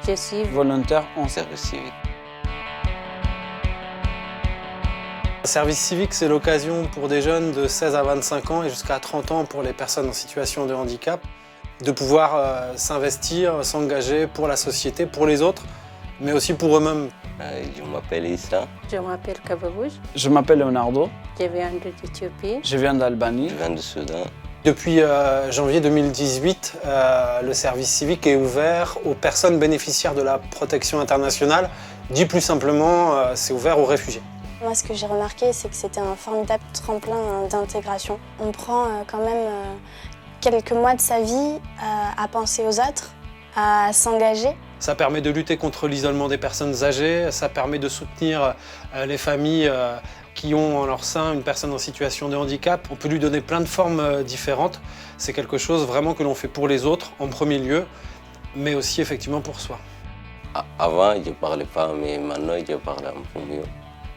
Je suis volontaire en Service civique. Le service civique, c'est l'occasion pour des jeunes de 16 à 25 ans et jusqu'à 30 ans pour les personnes en situation de handicap de pouvoir s'investir, s'engager pour la société, pour les autres, mais aussi pour eux-mêmes. Je m'appelle Issa. Je m'appelle Kababouj. Je m'appelle Leonardo, Je viens d'Éthiopie. je viens d'Albanie. Je viens du Soudan. Depuis janvier 2018, le service civique est ouvert aux personnes bénéficiaires de la protection internationale. Dit plus simplement, c'est ouvert aux réfugiés. Moi, ce que j'ai remarqué, c'est que c'était un formidable tremplin d'intégration. On prend quand même quelques mois de sa vie à penser aux autres, à s'engager. Ça permet de lutter contre l'isolement des personnes âgées, ça permet de soutenir les familles qui ont en leur sein une personne en situation de handicap. On peut lui donner plein de formes différentes. C'est quelque chose vraiment que l'on fait pour les autres en premier lieu, mais aussi effectivement pour soi. Avant, je ne parlais pas, mais maintenant, je parle un peu mieux.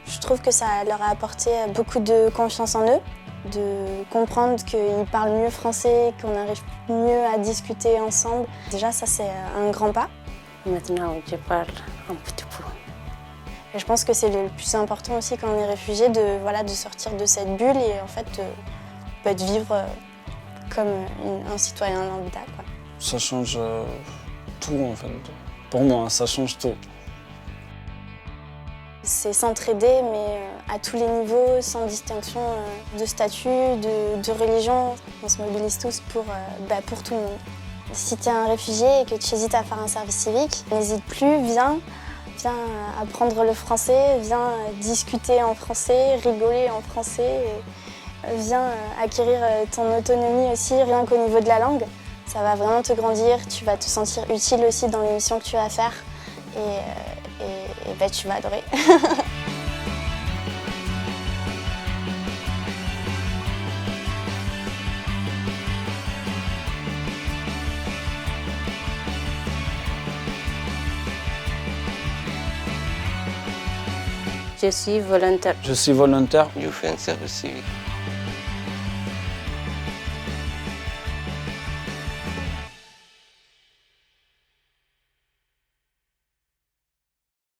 Je trouve que ça leur a apporté beaucoup de confiance en eux, de comprendre qu'ils parlent mieux français, qu'on arrive mieux à discuter ensemble. Déjà, ça, c'est un grand pas. Maintenant, je parle un petit peu. Et je pense que c'est le plus important aussi quand on est réfugié, de sortir de cette bulle et en fait de vivre comme un citoyen lambda, quoi. Ça change tout en fait. Pour moi, ça change tout. C'est s'entraider, mais à tous les niveaux, sans distinction de statut, de religion. On se mobilise tous pour tout le monde. Si tu es un réfugié et que tu hésites à faire un service civique, n'hésite plus, viens apprendre le français, viens discuter en français, rigoler en français, viens acquérir ton autonomie aussi, rien qu'au niveau de la langue. Ça va vraiment te grandir, tu vas te sentir utile aussi dans les missions que tu vas faire et tu vas adorer. Je suis volontaire. Je suis volontaire. Je fais un service civique.